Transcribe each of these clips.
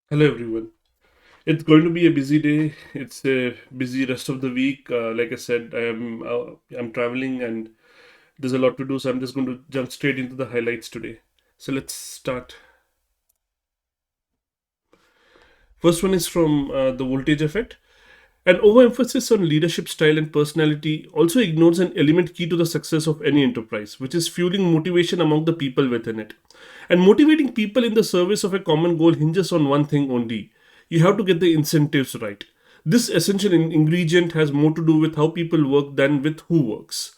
Hello everyone. It's going to be a busy day. It's a busy rest of the week. Like I said, I'm traveling and there's a lot to do. So I'm just going to jump straight into the highlights today. So let's start. First one is from the voltage effect. An overemphasis on leadership style and personality also ignores an element key to the success of any enterprise, which is fueling motivation among the people within it. And motivating people in the service of a common goal hinges on one thing only: you have to get the incentives right. This essential ingredient has more to do with how people work than with who works.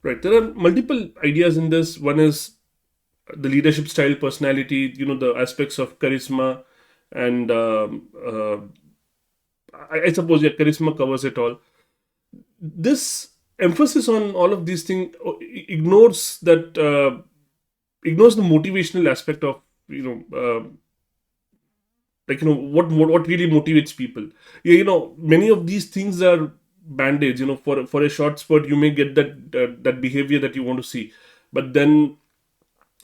Right. There are multiple ideas in this. One is the leadership style, personality, the aspects of charisma and I suppose, yeah, charisma covers it all. This emphasis on all of these things ignores that ignores the motivational aspect of what really motivates people. Yeah, many of these things are band-aids. For a short spurt you may get that behavior that you want to see, but then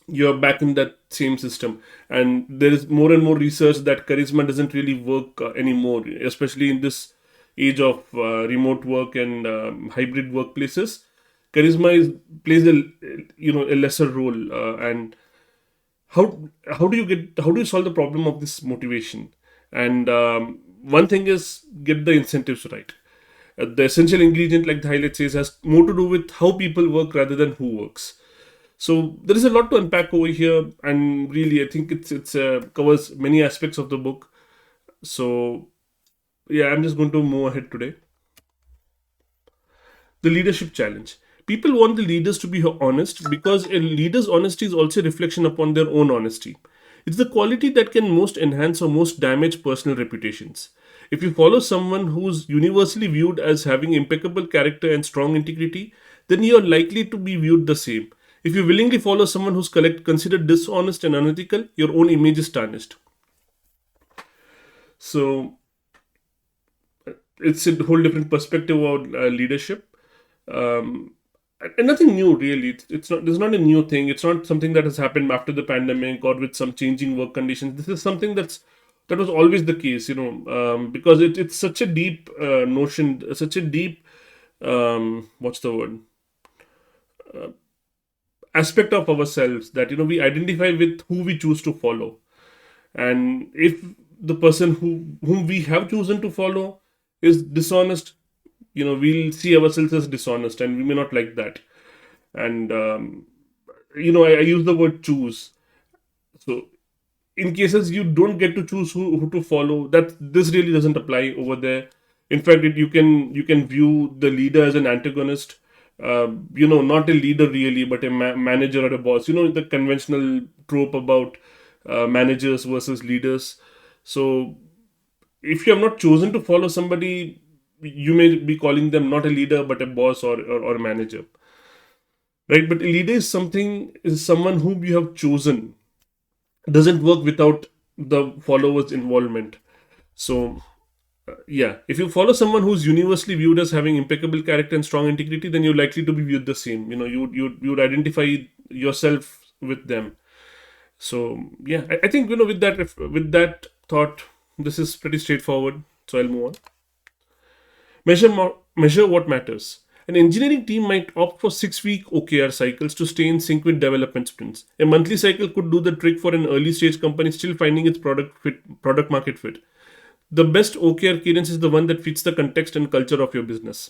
you're back in that same system. And there is more and more research that charisma doesn't really work anymore, especially in this age of remote work and hybrid workplaces. Charisma plays a lesser role. And how do you solve the problem of this motivation? And one thing is, get the incentives right. The essential ingredient, like the highlight says, has more to do with how people work rather than who works. So there is a lot to unpack over here, and really, I think it's covers many aspects of the book. So yeah, I'm just going to move ahead today. The leadership challenge. People want the leaders to be honest because a leader's honesty is also a reflection upon their own honesty. It's the quality that can most enhance or most damage personal reputations. If you follow someone who's universally viewed as having impeccable character and strong integrity, then you are likely to be viewed the same. If you willingly follow someone who's considered dishonest and unethical, your own image is tarnished. So it's a whole different perspective about leadership. Um, and nothing new really. It's not. There's not a new thing. It's not something that has happened after the pandemic or with some changing work conditions. This is something that was always the case. Because it's such a deep notion, such a deep what's the word, aspect of ourselves, that we identify with who we choose to follow. And if the person whom we have chosen to follow is dishonest, we'll see ourselves as dishonest, and we may not like that. And I use the word choose. So in cases you don't get to choose who to follow, that this really doesn't apply over there. In fact, you can view the leader as an antagonist. Not a leader really, but a manager or a boss. The conventional trope about managers versus leaders. So if you have not chosen to follow somebody, you may be calling them not a leader but a boss, or a manager, right? But a leader is someone whom you have chosen. Doesn't work without the followers involvement. So yeah, if you follow someone who's universally viewed as having impeccable character and strong integrity, then you're likely to be viewed the same. You'd identify yourself with them. So yeah, I think, with that thought, this is pretty straightforward. So I'll move on. Measure what matters. An engineering team might opt for 6-week OKR cycles to stay in sync with development sprints. A monthly cycle could do the trick for an early stage company still finding its product market fit. The best OKR cadence is the one that fits the context and culture of your business.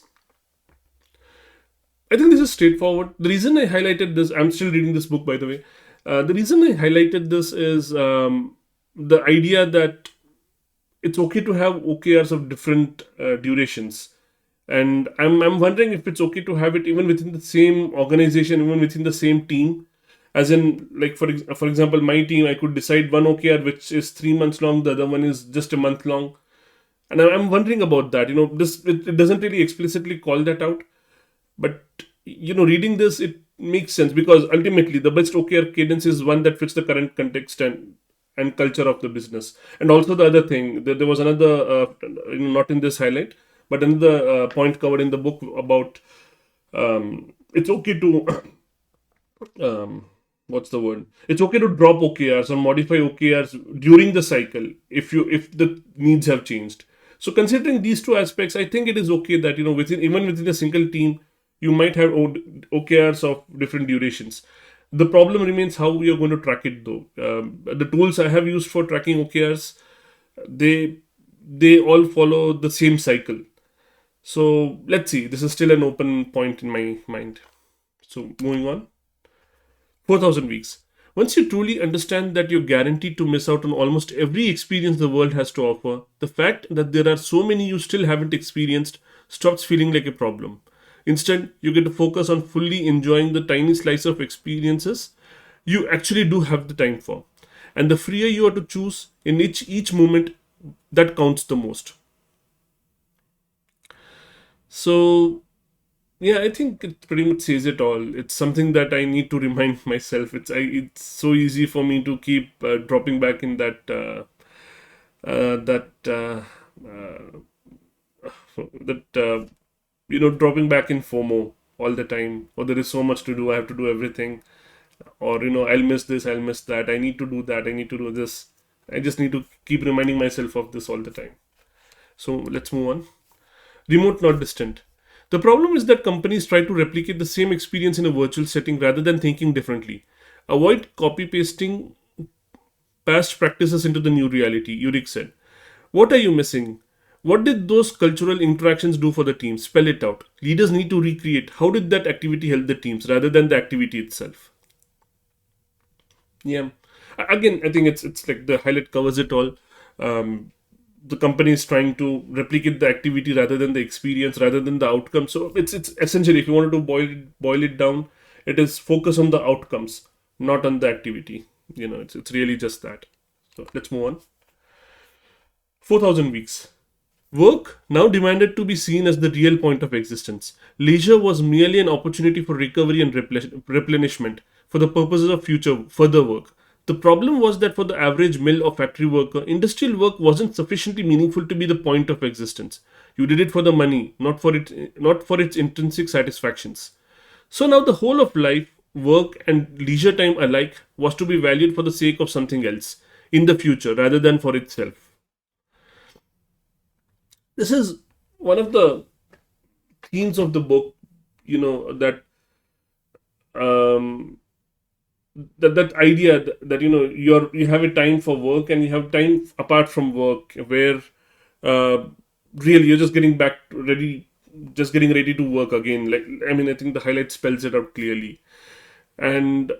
I think this is straightforward. The reason I highlighted this, I'm still reading this book, by the way. The reason I highlighted this is the idea that it's okay to have OKRs of different durations. And I'm wondering if it's okay to have it even within the same organization, even within the same team. As in, like, for example, my team, I could decide one OKR which is 3 months long, the other one is just a month long. And I'm wondering about that. It doesn't really explicitly call that out, but reading this, it makes sense, because ultimately the best OKR cadence is one that fits the current context and culture of the business. And also the other thing, there was another, not in this highlight, but another point covered in the book about it's okay to um, what's the word? It's okay to drop OKRs or modify OKRs during the cycle if the needs have changed. So considering these two aspects, I think it is okay that within even within a single team, you might have OKRs of different durations. The problem remains how we are going to track it though. The tools I have used for tracking OKRs, they they all follow the same cycle. So let's see. This is still an open point in my mind. So moving on. 4,000 weeks. Once you truly understand that you're guaranteed to miss out on almost every experience the world has to offer, the fact that there are so many you still haven't experienced stops feeling like a problem. Instead, you get to focus on fully enjoying the tiny slice of experiences you actually do have the time for. And the freer you are to choose in each moment, that counts the most. So, yeah, I think it pretty much says it all. It's something that I need to remind myself. It's so easy for me to keep dropping back in that that dropping back in FOMO all the time. Or there is so much to do. I have to do everything. Or I'll miss this. I'll miss that. I need to do that. I need to do this. I just need to keep reminding myself of this all the time. So let's move on. Remote, not distant. The problem is that companies try to replicate the same experience in a virtual setting rather than thinking differently. Avoid copy pasting past practices into the new reality, Yurik said. What are you missing? What did those cultural interactions do for the team? Spell it out. Leaders need to recreate how did that activity help the teams rather than the activity itself. Yeah. Again, I think it's like the highlight covers it all. Um, the company is trying to replicate the activity rather than the experience, rather than the outcome. So it's essentially, if you wanted to boil it down, it is focus on the outcomes, not on the activity. It's really just that. So let's move on. 4,000 weeks. Work now demanded to be seen as the real point of existence. Leisure was merely an opportunity for recovery and replenishment for the purposes of future further work. The problem was that for the average mill or factory worker, industrial work wasn't sufficiently meaningful to be the point of existence. You did it for the money, not for its intrinsic satisfactions. So now the whole of life, work and leisure time alike was to be valued for the sake of something else in the future rather than for itself. This is one of the themes of the book, that um, that idea that you have a time for work and you have time apart from work where uh, really you're just getting ready to work again. Like, I mean, I think the highlight spells it out clearly. And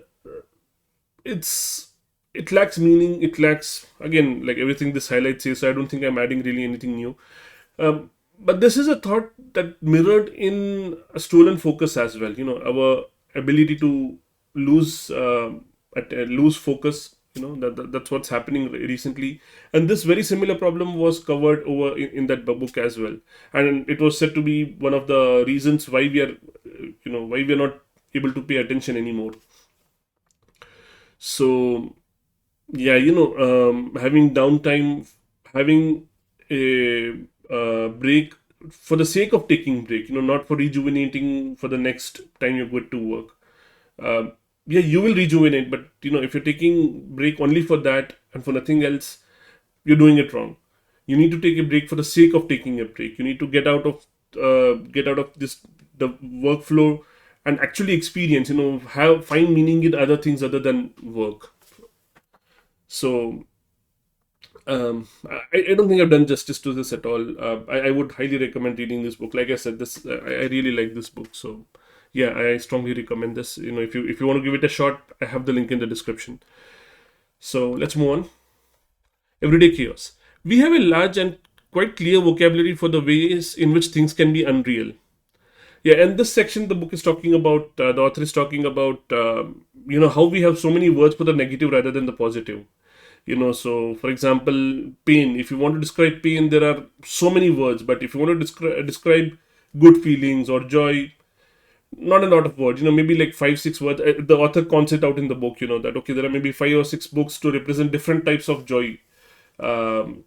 it's it lacks meaning. It lacks, again, like everything this highlight says. So I don't think I'm adding really anything new. But this is a thought that mirrored in a stolen focus as well. Our ability to lose focus. That's what's happening recently, and this very similar problem was covered over in that book as well. And it was said to be one of the reasons why we are not able to pay attention anymore. So yeah, having downtime, having a break for the sake of taking break, not for rejuvenating for the next time you go to work. um, yeah, you will rejuvenate, but if you're taking break only for that and for nothing else, you're doing it wrong. You need to take a break for the sake of taking a break. You need to get out of this the workflow and actually experience, have find meaning in other things other than work. So I don't think I've done justice to this at all. I would highly recommend reading this book. Like I said, this I really like this book. So yeah, I strongly recommend this. If you want to give it a shot, I have the link in the description. So let's move on. Everyday chaos. We have a large and quite clear vocabulary for the ways in which things can be unreal. Yeah, and this section, the book is talking about, the author is talking about, how we have so many words for the negative rather than the positive. So for example, pain. If you want to describe pain, there are so many words, but if you want to describe good feelings or joy, not a lot of words. Maybe like 5 6 words. The author counts it out in the book. That okay, there are maybe 5 or 6 books to represent different types of joy. Um,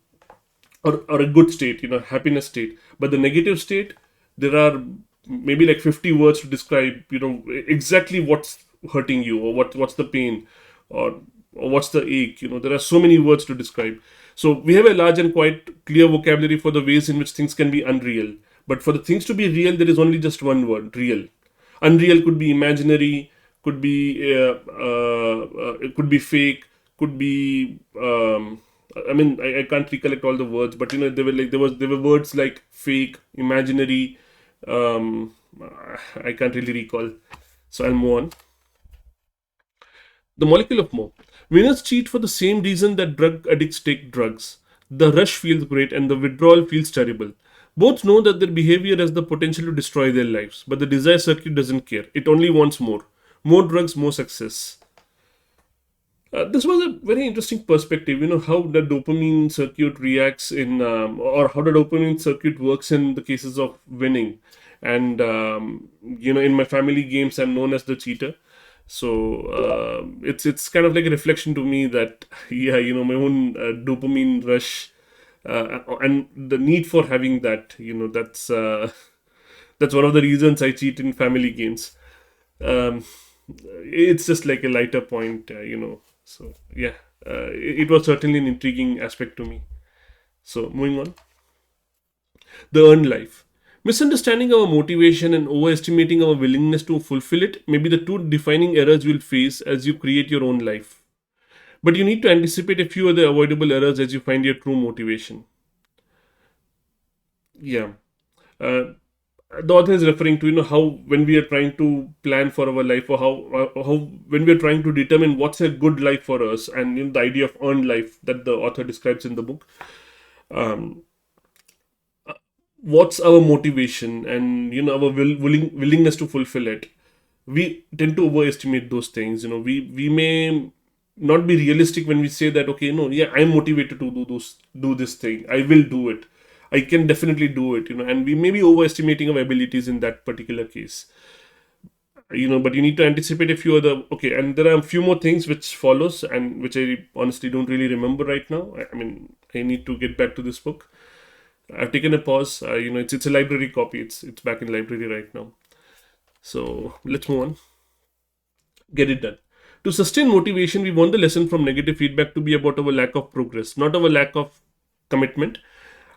or a good state, happiness state. But the negative state, there are maybe like 50 words to describe, exactly hurting you, or what's the pain, or what's the ache. There are so many words to describe. So we have a large and quite clear vocabulary for the ways in which things can be unreal. But for the things to be real, there is only just one word: real. Unreal could be imaginary, could be it could be fake, could be I mean, I can't recollect all the words, but there were words like fake, imaginary. Um, I can't really recall, so I'll move on. The molecule of more. Winners cheat for the same reason that drug addicts take drugs. The rush feels great and the withdrawal feels terrible. Both know that their behavior has the potential to destroy their lives, but the desire circuit doesn't care. It only wants more. More drugs, more success. This was a very interesting perspective. How the dopamine circuit reacts or how the dopamine circuit works in the cases of winning. And in my family games, I'm known as the cheater. So it's kind of like a reflection to me that yeah, my own dopamine rush and the need for having that. That's one of the reasons I cheat in family games. Um, it's just like a lighter point. So yeah, it was certainly an intriguing aspect to me. So moving on, the earned life. Misunderstanding our motivation and overestimating our willingness to fulfill it may be the two defining errors you'll face as you create your own life. But you need to anticipate a few other avoidable errors as you find your true motivation. Yeah. Uh, the author is referring to how when we are trying to plan for our life, or how when we are trying to determine what's a good life for us, and the idea of earned life that the author describes in the book. Um, what's our motivation, and our willingness to fulfill it. We tend to overestimate those things. We may not be realistic when we say that, okay, no, yeah, I'm motivated to do this thing, I will do it, I can definitely do it. And we may be overestimating our abilities in that particular case. But you need to anticipate a few other. Okay, and there are a few more things which follows, and which I honestly don't really remember right now. I mean, I need to get back to this book. I've taken a pause. It's a library copy. It's back in library right now. So let's move on. Get it done. To sustain motivation, we want the lesson from negative feedback to be about our lack of progress, not our lack of commitment.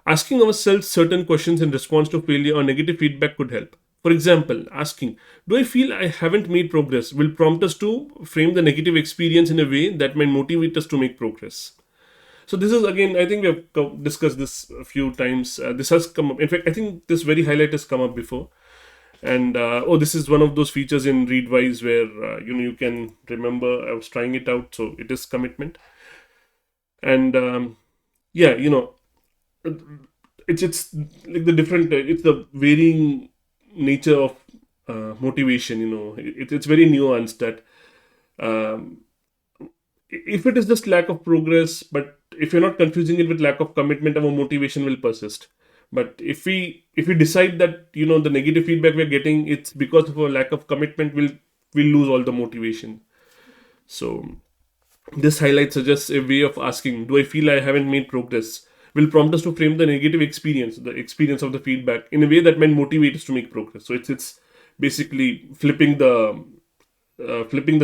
Asking ourselves certain questions in response to failure or negative feedback could help. For example, asking, "Do I feel I haven't made progress?" will prompt us to frame the negative experience in a way that might motivate us to make progress. So this is, again, I think we have discussed this a few times. This has come up. In fact, I think this very highlight has come up before. And this is one of those features in Readwise where you can remember. I was trying it out, so it is commitment. And yeah, it's like the different. It's the varying nature of motivation. It's very nuanced. That um, if it is just lack of progress, but if you're not confusing it with lack of commitment, our motivation will persist. But if we decide that the negative feedback we're getting, it's because of a lack of commitment, we'll lose all the motivation. So this highlight suggests a way of asking, "Do I feel I haven't made progress?" will prompt us to frame the negative experience, the experience of the feedback, in a way that might motivate us to make progress. So it's basically flipping the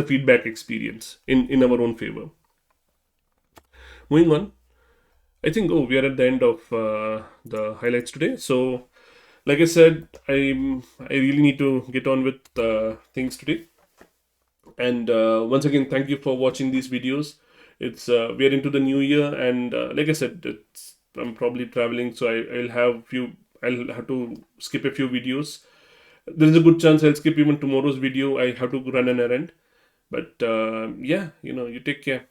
feedback experience in our own favor. Moving on, I think, we are at the end of the highlights today. So, like I said, I really need to get on with things today. And once again, thank you for watching these videos. It's we are into the new year, and like I said, I'm probably traveling, so I'll have to skip a few videos. There is a good chance I'll skip even tomorrow's video. I have to run an errand. But yeah, you take care.